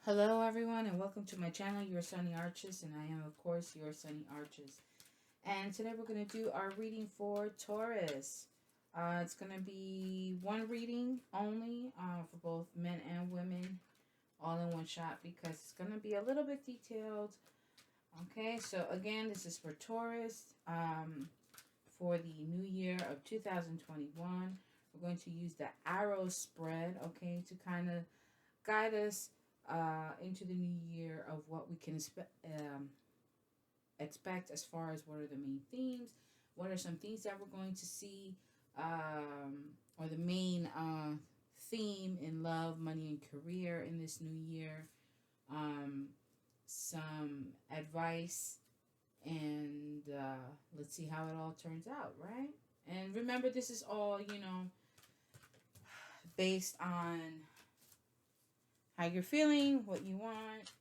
Hello everyone and welcome to my channel, Your Sunny Arches, and I am of course Your Sunny Arches. And today we're going to do our reading for Taurus. It's going to be one reading only for both men and women, all in one shot, because it's going to be a little bit detailed. Okay, so again, this is for Taurus for the new year of 2021. We're going to use the arrow spread, okay, to kind of guide us into the new year of what we can expect as far as what are the main themes, what are some things that we're going to see, or the main theme in love, money, and career in this new year, some advice, and let's see how it all turns out, right? And remember, this is all, based on how you're feeling, what you want,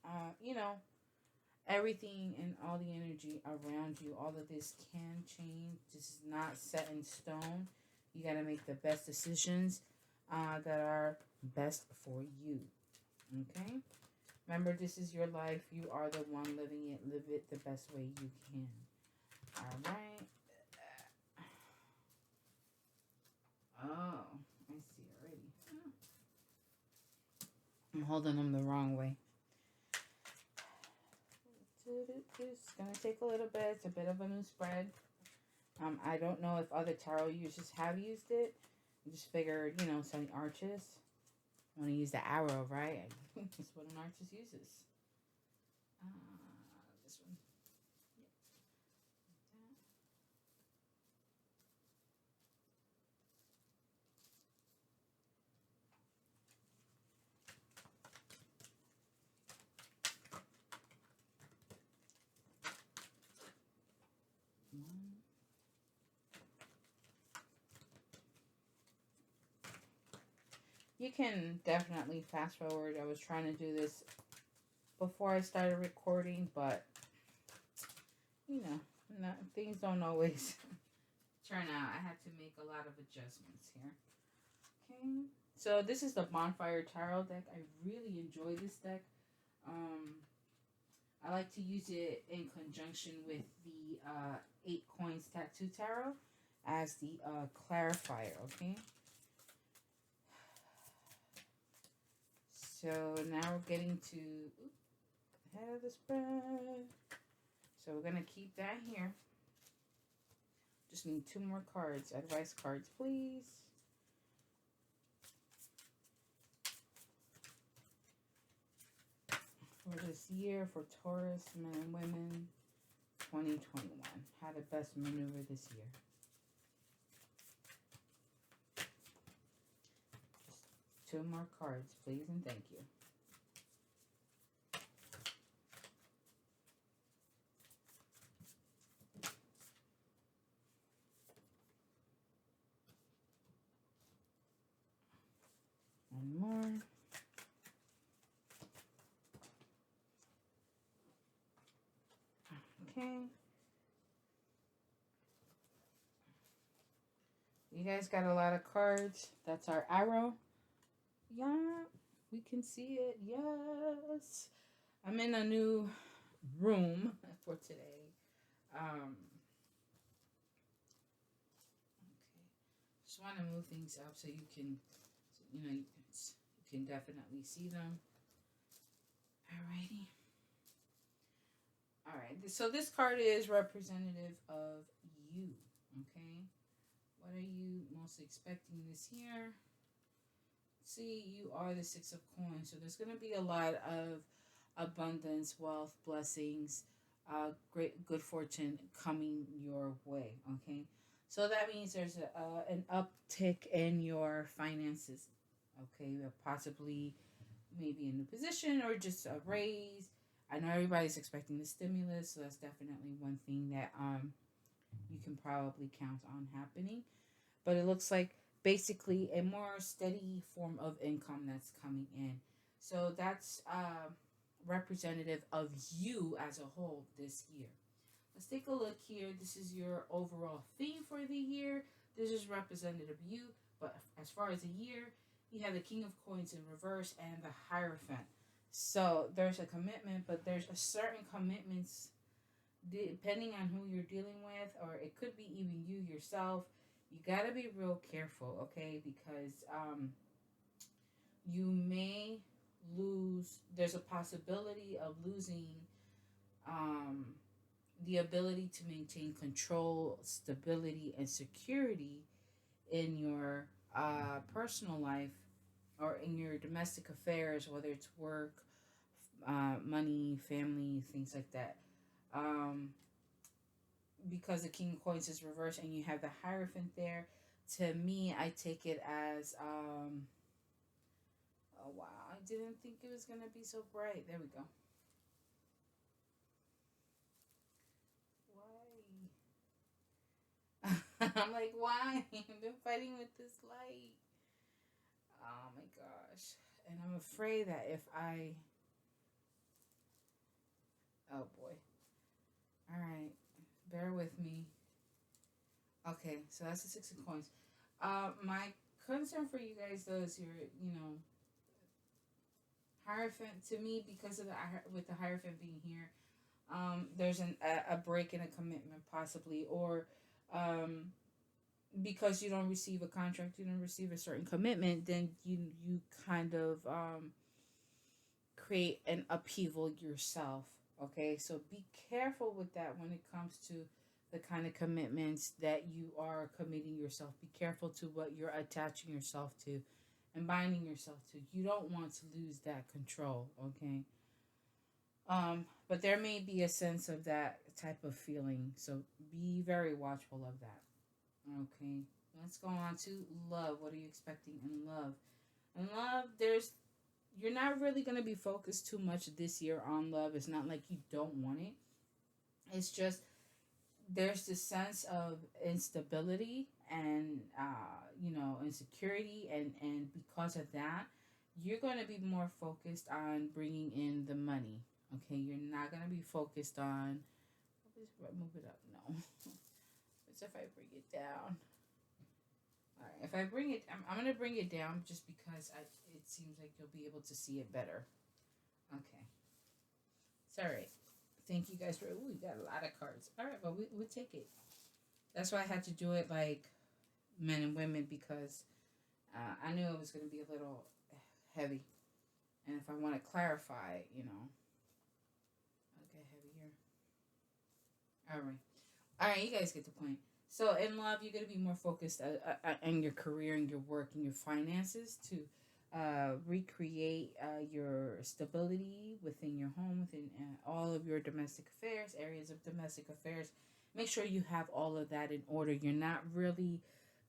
everything and all the energy around you. All of this can change. This is not set in stone. You got to make the best decisions that are best for you. Okay? Remember, this is your life. You are the one living it. Live it the best way you can. All right? Oh, I see already. I'm holding them the wrong way. It's going to take a little bit. It's a bit of a new spread. I don't know if other tarot users have used it. I just figured, Sunny Arches. I want to use the arrow, right? That's what an artist uses. This one. You can definitely fast forward. I was trying to do this before I started recording, but things don't always turn out. I had to make a lot of adjustments here. Okay, so this is the Bonfire Tarot deck. I really enjoy this deck. I like to use it in conjunction with the 8 Coins Tattoo Tarot as the clarifier, okay? So now we're getting to head of the spread. So we're going to keep that here. Just need 2 more cards. Advice cards, please. For this year, for Taurus, men and women, 2021. How to best maneuver this year. Just 2 more cards, please, and thank you. One more. Okay. You guys got a lot of cards. That's our arrow. Yeah, we can see it. Yes. I'm in a new room for today. Okay. Just want to move things up so you can, you can definitely see them. Alrighty. Alright, so this card is representative of you, okay? What are you most expecting this year? See, you are the 6 of Coins, so there's going to be a lot of abundance, wealth, blessings, great good fortune coming your way, okay? So that means there's an uptick in your finances, okay? Possibly maybe a new position or just a raise. I know everybody's expecting the stimulus, so that's definitely one thing that you can probably count on happening. But it looks like basically a more steady form of income that's coming in. So that's representative of you as a whole this year. Let's take a look here. This is your overall theme for the year. This is representative of you. But as far as the year, you have the King of Coins in reverse and the Hierophant. So there's a commitment, but there's a certain commitments depending on who you're dealing with, or it could be even you yourself. You got to be real careful, okay? Because you may lose, there's a possibility of losing um, the ability to maintain control, stability, and security in your personal life or in your domestic affairs, whether it's work, money, family, things like that. Um, because the King of Coins is reversed and you have the Hierophant there, to me, I take it as, oh wow, I didn't think it was going to be so bright. There we go. Why? I'm like, why? I've been fighting with this light. Oh my gosh. And I'm afraid that if I. Oh boy. Alright. Bear with me. Okay, so that's the Six of Coins. My concern for you guys though is your, Hierophant to me because of the with the Hierophant being here. There's a break in a commitment possibly, or um, because you don't receive a contract, you don't receive a certain commitment, then you kind of create an upheaval yourself. Okay, so be careful with that when it comes to the kind of commitments that you are committing yourself. Be careful to what you're attaching yourself to and binding yourself to. You don't want to lose that control. Okay. But there may be a sense of that type of feeling, so be very watchful of that. Okay, let's go on to love. What are you expecting in love? In love, you're not really going to be focused too much this year on love. It's not like you don't want it. It's just there's this sense of instability and insecurity, and because of that, you're going to be more focused on bringing in the money. Okay, you're not going to be focused on move it up. No, it's if I bring it down. All right, if I bring it, I'm gonna bring it down just because it seems like you'll be able to see it better. Okay, it's all right. Thank you guys for. Ooh, we got a lot of cards. All right, but we take it. That's why I had to do it like men and women because I knew it was gonna be a little heavy, and if I want to clarify, I'll get heavier. All right. All right, you guys get the point. So in love, you're going to be more focused on your career and your work and your finances to recreate your stability within your home, within all of your domestic affairs, areas of domestic affairs. Make sure you have all of that in order. You're not really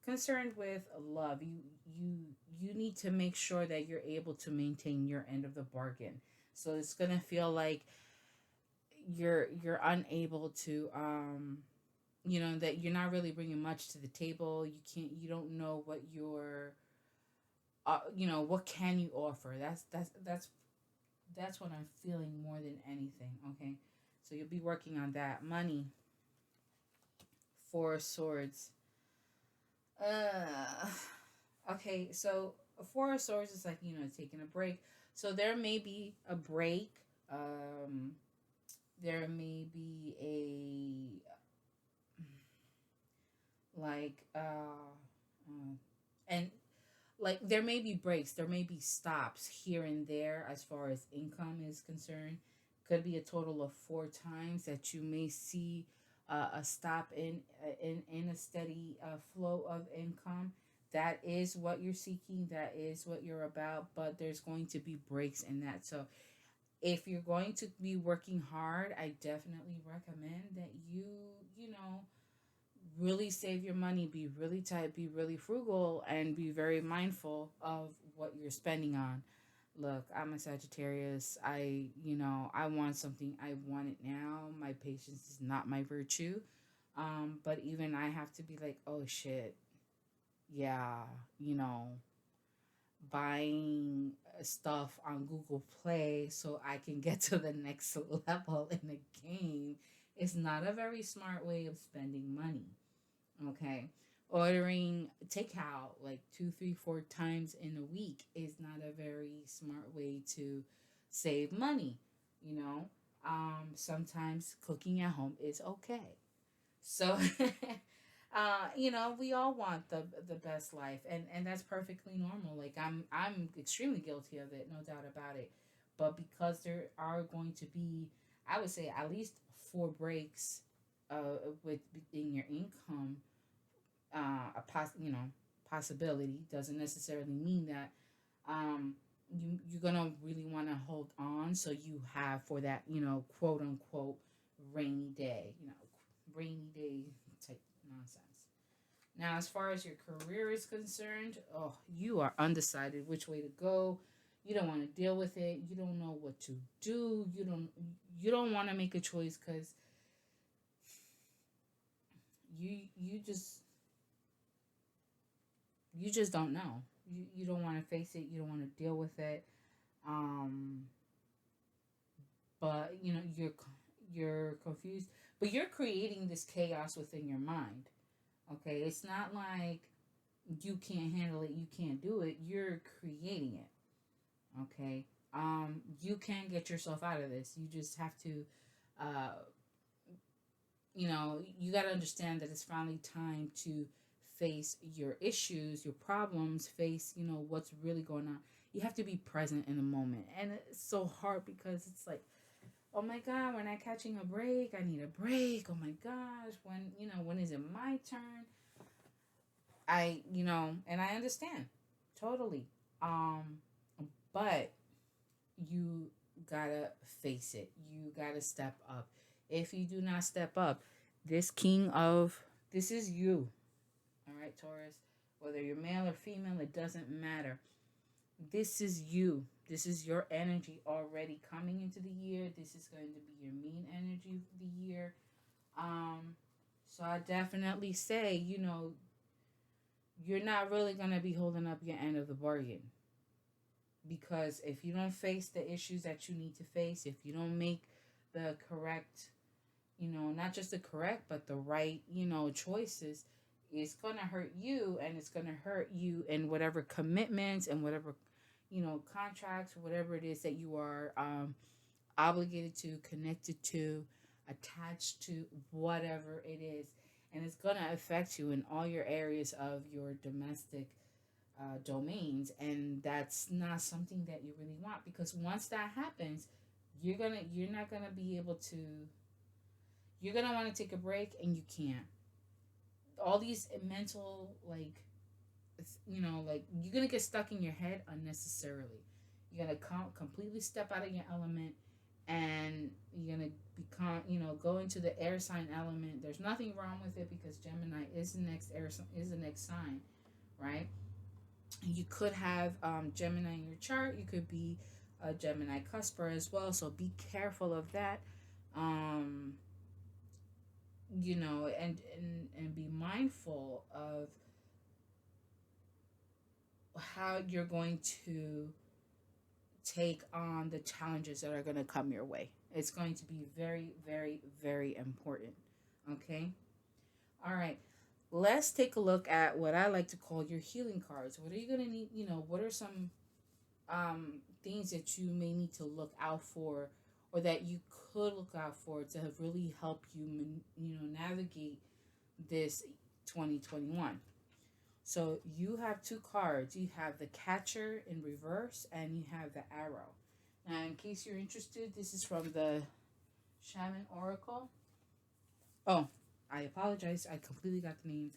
concerned with love. You need to make sure that you're able to maintain your end of the bargain. So it's going to feel like you're unable to that you're not really bringing much to the table. You don't know what your what can you offer. That's what I'm feeling more than anything. Okay, so you'll be working on that. Money. Four of Swords. uh okay, so Four of Swords is like taking a break. So there may be a break. There may be a like and like there may be breaks, there may be stops here and there as far as income is concerned. Could be a total of four times that you may see a stop in a steady flow of income. That is what you're seeking, that is what you're about, but there's going to be breaks in that. So if you're going to be working hard, I definitely recommend that you really save your money, be really tight, be really frugal, and be very mindful of what you're spending on. Look, I'm a Sagittarius. I want something. I want it now. My patience is not my virtue. But even I have to be like, oh shit, yeah, buying stuff on Google Play so I can get to the next level in the game is not a very smart way of spending money. Okay. Ordering takeout like two, three, four times in a week is not a very smart way to save money, you know. Sometimes cooking at home is okay. So, we all want the best life, and that's perfectly normal. Like I'm extremely guilty of it, no doubt about it. But because there are going to be, I would say, at least four breaks, with in your income, possibility doesn't necessarily mean that you're gonna really want to hold on, so you have for that, quote unquote rainy day, rainy day type nonsense. Now, as far as your career is concerned, oh, you are undecided which way to go. You don't want to deal with it. You don't know what to do. You don't want to make a choice because you just don't know. You don't want to face it. You don't want to deal with it. Um, but you're confused. But you're creating this chaos within your mind. Okay, it's not like you can't handle it. You can't do it. You're creating it. Okay. You can get yourself out of this. You just have to, uh, you got to understand that it's finally time to face your issues, your problems, face, what's really going on. You have to be present in the moment. And it's so hard because it's like, oh my God, we're not catching a break. I need a break. Oh my gosh, when is it my turn? And I understand totally. Um, but you gotta face it. You gotta step up. If you do not step up, this is you. All right, Taurus. Whether you're male or female, it doesn't matter. This is you. This is your energy already coming into the year. This is going to be your main energy of the year. Um, so I definitely say, you're not really gonna be holding up your end of the bargain, because if you don't face the issues that you need to face, if you don't make the correct, not just the correct, but the right, choices, it's going to hurt you, and it's going to hurt you in whatever commitments and whatever, contracts, whatever it is that you are obligated to, connected to, attached to, whatever it is. And it's going to affect you in all your areas of your domestic domains, and that's not something that you really want, because once that happens, you're not gonna be able to. You're gonna want to take a break, and you can't. All these mental, like you're gonna get stuck in your head unnecessarily. You're gonna completely step out of your element, and you're gonna become, go into the air sign element. There's nothing wrong with it, because Gemini is the next is the next sign, right? You could have Gemini in your chart. You could be a Gemini cusper as well. So be careful of that. Um, and be mindful of how you're going to take on the challenges that are going to come your way. It's going to be very, very, very important. Okay. All right. Let's take a look at what I like to call your healing cards. What are you going to need? What are some things that you may need to look out for, or that you could look out for to have really help you, navigate this 2021. So you have two cards. You have the Catcher in reverse, and you have the Arrow. Now, in case you're interested, this is from the Shaman Oracle. Oh, I apologize. I completely got the name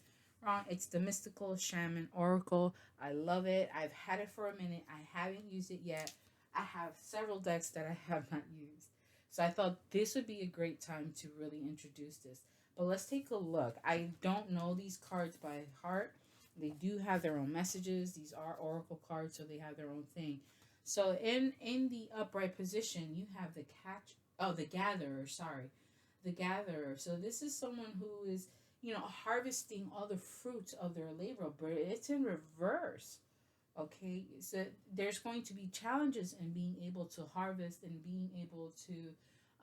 wrong. It's the Mystical Shaman Oracle. I love it. I've had it for a minute. I haven't used it yet. I have several decks that I have not used. So I thought this would be a great time to really introduce this. But let's take a look. I don't know these cards by heart. They do have their own messages. These are oracle cards, so they have their own thing. So in the upright position, you have the gatherer, sorry. The gatherer. So this is someone who is, harvesting all the fruits of their labor, but it's in reverse. Okay, so there's going to be challenges in being able to harvest and being able to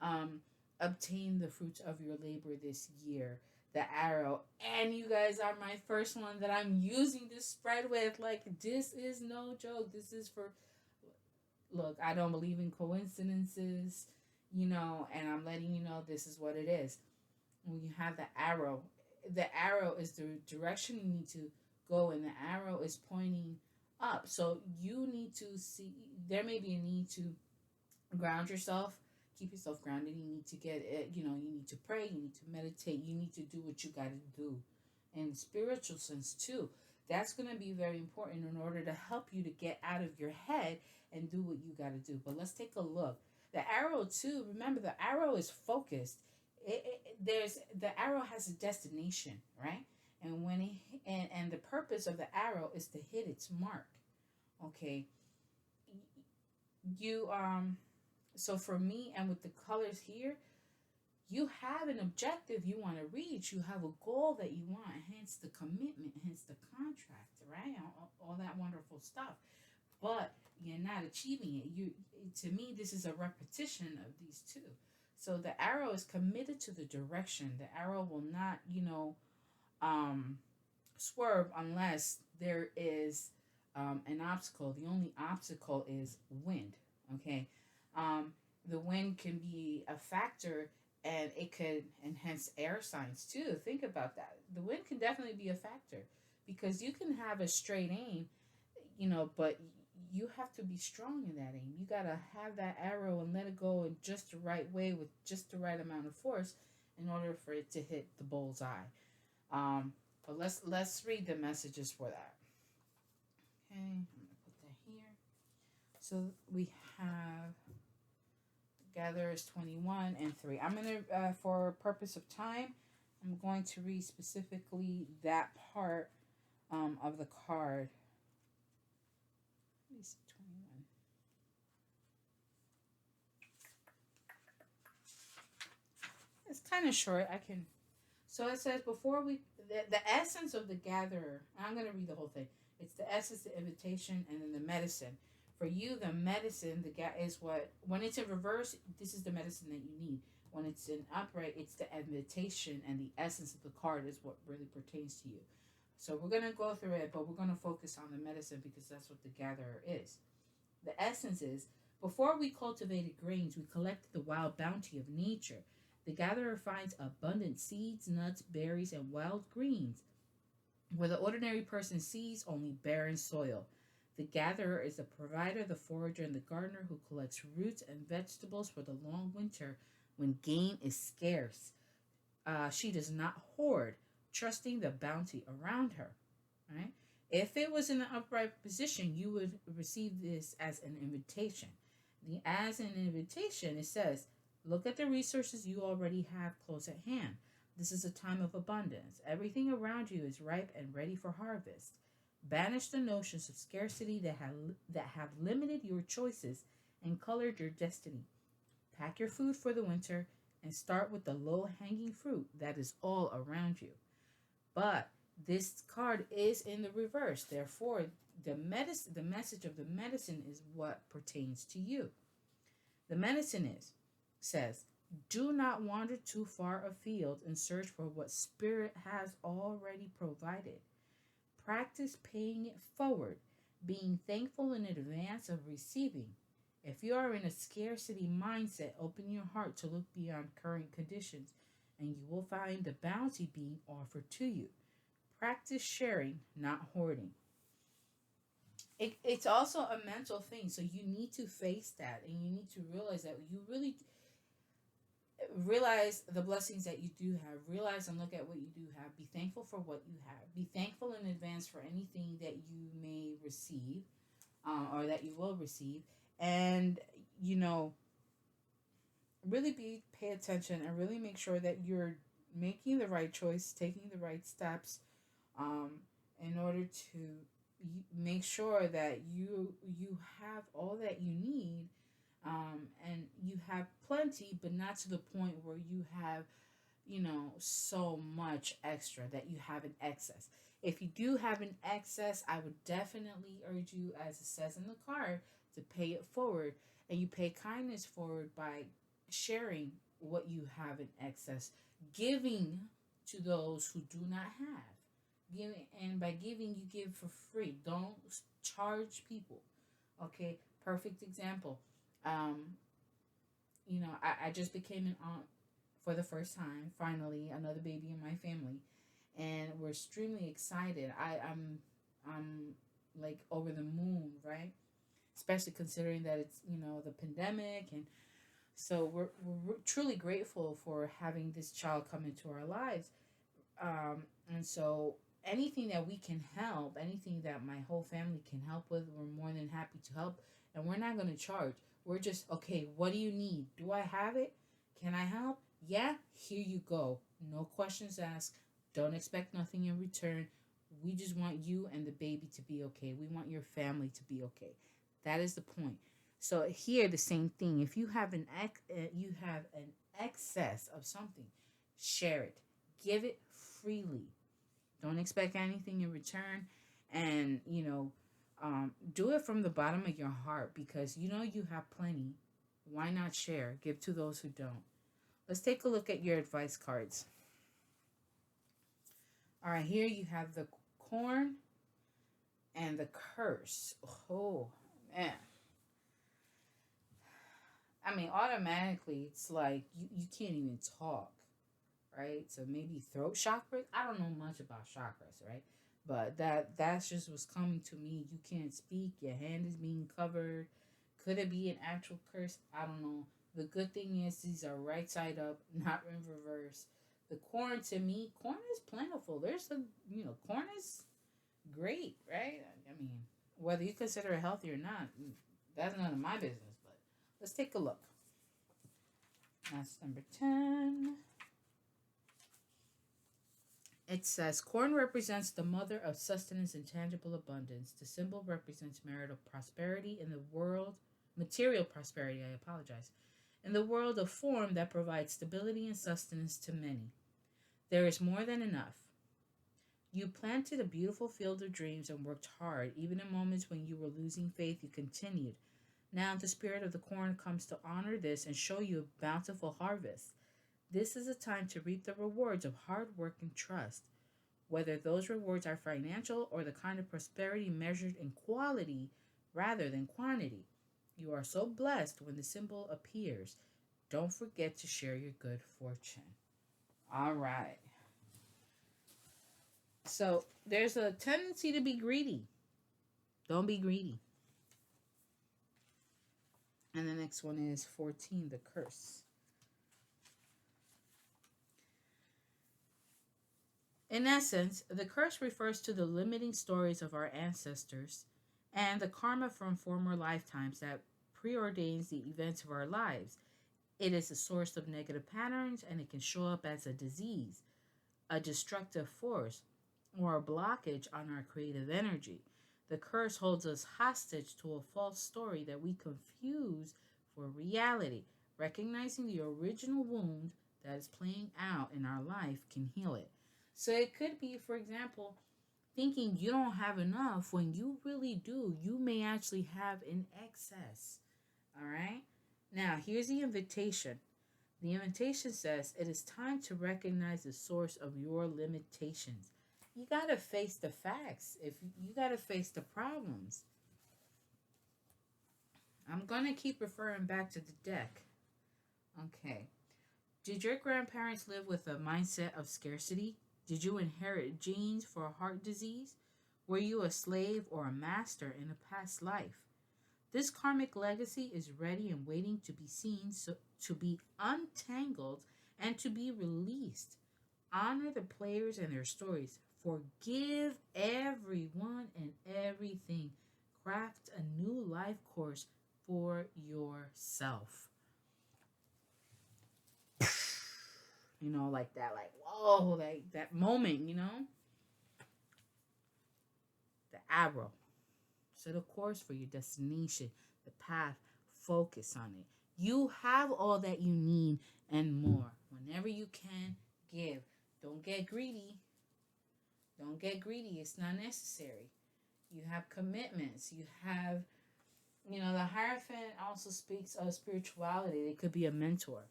um, obtain the fruits of your labor this year. The Arrow, and you guys are my first one that I'm using this spread with. Like, this is no joke. This is for Look, I don't believe in coincidences, you know, and I'm letting you know this is what it is. When you have the arrow is the direction you need to go, and the arrow is pointing up. So you need to see, there may be a need to ground yourself, keep yourself grounded. You need to get it, you know, you need to pray, you need to meditate, you need to do what you got to do in spiritual sense too. That's going to be very important in order to help you to get out of your head and do what you got to do. But let's take a look. The arrow too, remember the arrow is focused. There's the arrow has a destination, right? And when it, and the purpose of the arrow is to hit its mark. Okay, you so for me and with the colors here, you have an objective you want to reach. You have a goal that you want, hence the commitment, hence the contract, right? All that wonderful stuff. But you're not achieving it. You, to me, this is a repetition of these two. So the arrow is committed to the direction. The arrow will not, you know, um, swerve unless there is an obstacle. The only obstacle is wind. Okay, um, the wind can be a factor, and it could enhance air signs too. Think about that. The wind can definitely be a factor because you can have a straight aim, you know, but you have to be strong in that aim. You gotta have that arrow and let it go in just the right way with just the right amount of force in order for it to hit the bullseye. But let's read the messages for that. Okay, I'm gonna put that here. So we have gather is 21 and 3. I'm gonna for purpose of time, I'm going to read specifically that part of the card. Let me see, 21. It's kind of short. I can. So it says before we the essence of the gatherer. I'm going to read the whole thing. It's the essence, the invitation, and then the medicine. For you, the medicine, is what when it's in reverse. This is the medicine that you need. When it's in upright, it's the invitation, and the essence of the card is what really pertains to you. So we're going to go through it, but we're going to focus on the medicine because that's what the gatherer is. The essence is before we cultivated grains, we collected the wild bounty of nature. The gatherer finds abundant seeds, nuts, berries, and wild greens, where the ordinary person sees only barren soil. The gatherer is the provider, the forager, and the gardener who collects roots and vegetables for the long winter when game is scarce. She does not hoard, trusting the bounty around her. Right? If it was in an upright position, you would receive this as an invitation. As an invitation, it says, look at the resources you already have close at hand. This is a time of abundance. Everything around you is ripe and ready for harvest. Banish the notions of scarcity that have limited your choices and colored your destiny. Pack your food for the winter and start with the low-hanging fruit that is all around you. But this card is in the reverse. Therefore, the message of the medicine is what pertains to you. The medicine says, do not wander too far afield in search for what Spirit has already provided. Practice paying it forward, being thankful in advance of receiving. If you are in a scarcity mindset, open your heart to look beyond current conditions, and you will find the bounty being offered to you. Practice sharing, not hoarding. It's also a mental thing, so you need to face that, and you need to realize that you really realize the blessings that you do have. Realize and look at what you do have. Be thankful for what you have. Be thankful in advance for anything that you may receive, or that you will receive, and you know, really pay attention and really make sure that you're making the right choice, taking the right steps, um, in order to make sure that you have all that you need, and you have plenty, but not to the point where you have, you know, so much extra that you have an excess. If you do have an excess, I would definitely urge you, as it says in the card, to pay it forward, and you pay kindness forward by sharing what you have in excess, giving to those who do not have. Giving, and by giving, you give for free. Don't charge people. Okay, Perfect example. Um, I just became an aunt for the first time. Finally, another baby in my family, and we're extremely excited. I'm like over the moon, right? Especially considering that it's the pandemic, and so we're truly grateful for having this child come into our lives. And so anything that we can help, anything that my whole family can help with, we're more than happy to help. And we're not going to charge. We're just, okay, what do you need? Do I have it? Can I help? Yeah, here you go. No questions asked. Don't expect nothing in return. We just want you and the baby to be okay. We want your family to be okay. That is the point. So here, the same thing. If you have an excess of something, share it. Give it freely. Don't expect anything in return. And, do it from the bottom of your heart because you have plenty. Why not share? Give to those who don't. Let's take a look at your advice cards. All right, here you have the corn and the curse. Oh, man. I mean, automatically, it's like you can't even talk, right? So maybe throat chakras. I don't know much about chakras, right? But that's just what's coming to me. You can't speak. Your hand is being covered. Could it be an actual curse? I don't know. The good thing is these are right side up, not in reverse. The corn to me, corn is plentiful. Corn is great, right? I mean, whether you consider it healthy or not, that's none of my business. But let's take a look. That's number 10. It says, corn represents the mother of sustenance and tangible abundance. The symbol represents marital prosperity in the world, material prosperity, I apologize, in the world of form that provides stability and sustenance to many. There is more than enough. You planted a beautiful field of dreams and worked hard. Even in moments when you were losing faith, you continued. Now the spirit of the corn comes to honor this and show you a bountiful harvest. This is a time to reap the rewards of hard work and trust. Whether those rewards are financial or the kind of prosperity measured in quality rather than quantity. You are so blessed when the symbol appears. Don't forget to share your good fortune. All right. So there's a tendency to be greedy. Don't be greedy. And the next one is 14, the curse. In essence, the curse refers to the limiting stories of our ancestors and the karma from former lifetimes that preordains the events of our lives. It is a source of negative patterns and it can show up as a disease, a destructive force, or a blockage on our creative energy. The curse holds us hostage to a false story that we confuse for reality. Recognizing the original wound that is playing out in our life can heal it. So it could be, for example, thinking you don't have enough when you really do. You may actually have in excess. All right? Now, here's the invitation. The invitation says it is time to recognize the source of your limitations. You got to face the facts. If you got to face the problems. I'm going to keep referring back to the deck. Okay. Did your grandparents live with a mindset of scarcity? Did you inherit genes for heart disease? Were you a slave or a master in a past life? This karmic legacy is ready and waiting to be seen, so to be untangled and to be released. Honor the players and their stories. Forgive everyone and everything. Craft a new life course for yourself. Like that, like, whoa, like that moment, the arrow. Set a course for your destination, the path, focus on it. You have all that you need and more. Whenever you can, give. Don't get greedy. Don't get greedy. It's not necessary. You have commitments. You have, the Hierophant also speaks of spirituality. It could be a mentor.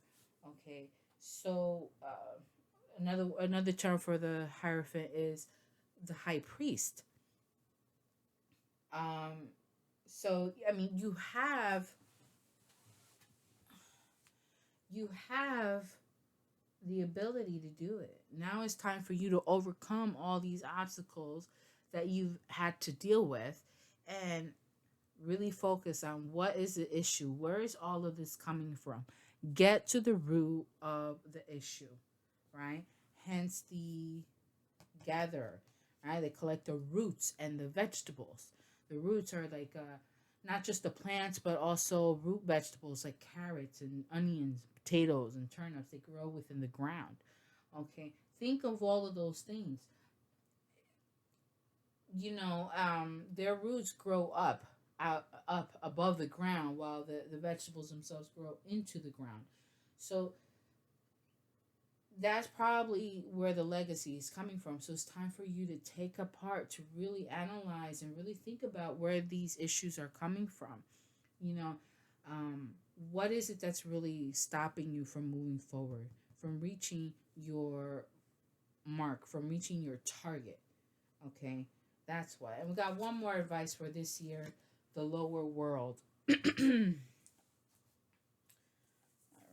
Okay. So, another term for the Hierophant is the high priest. Um, So I mean, you have the ability to do it. Now it's time for you to overcome all these obstacles that you've had to deal with, and really focus on what is the issue. Where is all of this coming from? Get to the root of the issue, right? Hence the gatherer, right? They collect the roots and the vegetables. The roots are like not just the plants, but also root vegetables like carrots and onions, potatoes, and turnips. They grow within the ground. Okay, think of all of those things. Their roots grow up above the ground, while the vegetables themselves grow into the ground. So that's probably where the legacy is coming from. So it's time for you to take apart, to really analyze and really think about where these issues are coming from. You know, um, what is it that's really stopping you from moving forward, from reaching your mark, from reaching your target? Okay, that's why. And we got one more advice for this year: the lower world. All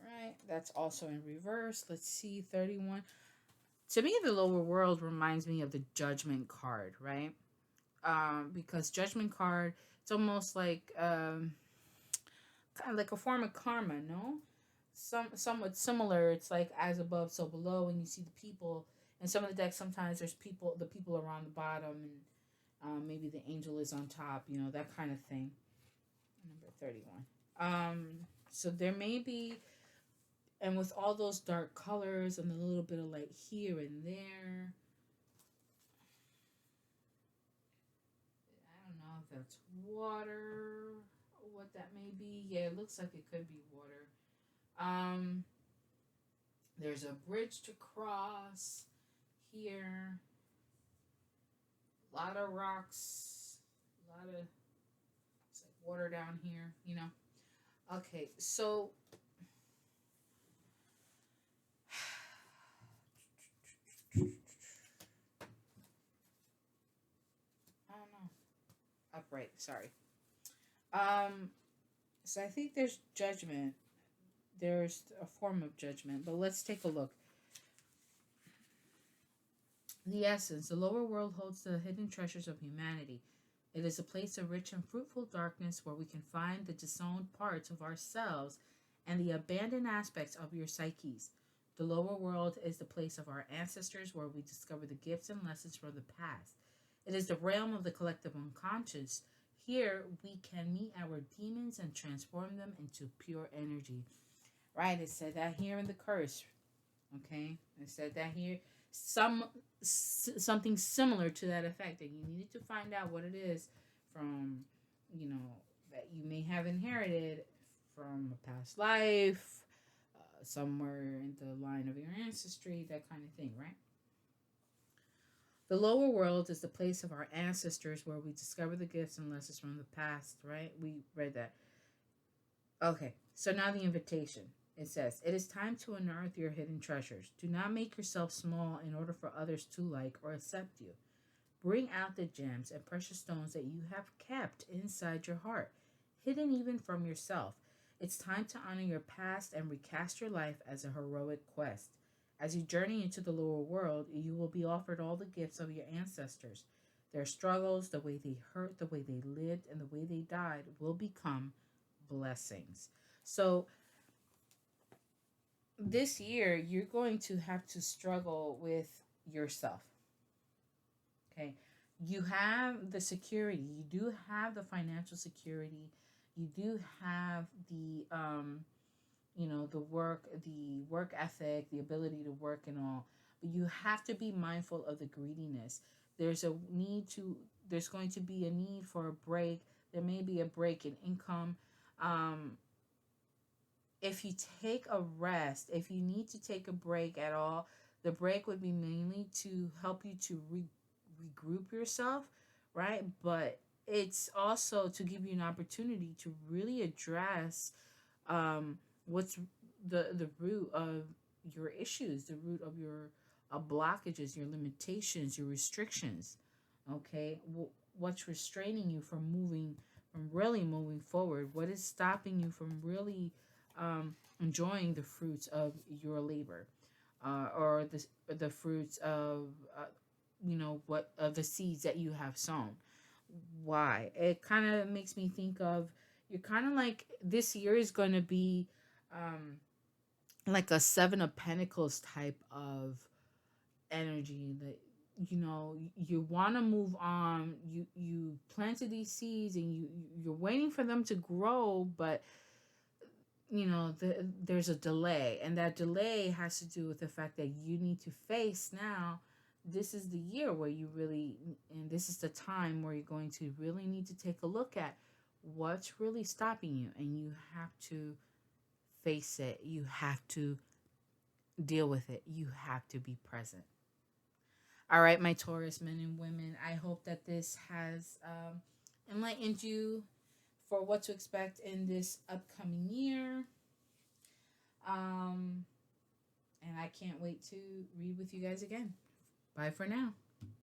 right, that's also in reverse. Let's see, 31. To me, the lower world reminds me of the judgment card, right? Because judgment card, it's almost like kind of like a form of karma, no? Somewhat similar. It's like as above, so below. And you see the people, and some of the decks, sometimes there's the people are on the bottom, and maybe the angel is on top. That kind of thing. Number 31. So there may be, and with all those dark colors and a little bit of light here and there, I don't know if that's water or what that may be. Yeah, it looks like it could be water. Um, there's a bridge to cross here. A lot of rocks. A lot of, it's like water down here. Okay, so I don't know. Upright, sorry. Um, so I think there's judgment. There's a form of judgment, but let's take a look. The essence, the lower world holds the hidden treasures of humanity. It is a place of rich and fruitful darkness where we can find the disowned parts of ourselves and the abandoned aspects of your psyches. The lower world is the place of our ancestors where we discover the gifts and lessons from the past. It is the realm of the collective unconscious. Here we can meet our demons and transform them into pure energy. Right? It said that here in the curse. Okay? It said that here. Something similar to that effect, that you needed to find out what it is from, that you may have inherited from a past life, somewhere in the line of your ancestry, that kind of thing, right? The lower world is the place of our ancestors where we discover the gifts and lessons from the past, right? We read that. Okay, so now the invitation. It says, it is time to unearth your hidden treasures. Do not make yourself small in order for others to like or accept you. Bring out the gems and precious stones that you have kept inside your heart, hidden even from yourself. It's time to honor your past and recast your life as a heroic quest. As you journey into the lower world, you will be offered all the gifts of your ancestors. Their struggles, the way they hurt, the way they lived, and the way they died will become blessings. So, this year, you're going to have to struggle with yourself. Okay. You have the security, you do have the financial security, you do have the work ethic, the ability to work and all, but you have to be mindful of the greediness. There's a need to there's going to be a need for a break. There may be a break in income. Um, if you take a rest, if you need to take a break at all, the break would be mainly to help you to regroup yourself, right? But it's also to give you an opportunity to really address what's the root of your issues, the root of your blockages, your limitations, your restrictions. Okay, what's restraining you from moving from really moving forward? What is stopping you from really enjoying the fruits of your labor, or the fruits of what of the seeds that you have sown? Why? It kind of makes me think of, you're kind of like, this year is going to be um like a seven of pentacles type of energy, that you want to move on. You planted these seeds, and you're waiting for them to grow, but there's a delay, and that delay has to do with the fact that you need to face now. This is the year where you really, and this is the time where you're going to really need to take a look at what's really stopping you, and you have to face it. You have to deal with it. You have to be present. All right, my Taurus men and women, I hope that this has enlightened you for what to expect in this upcoming year. And I can't wait to read with you guys again. Bye for now.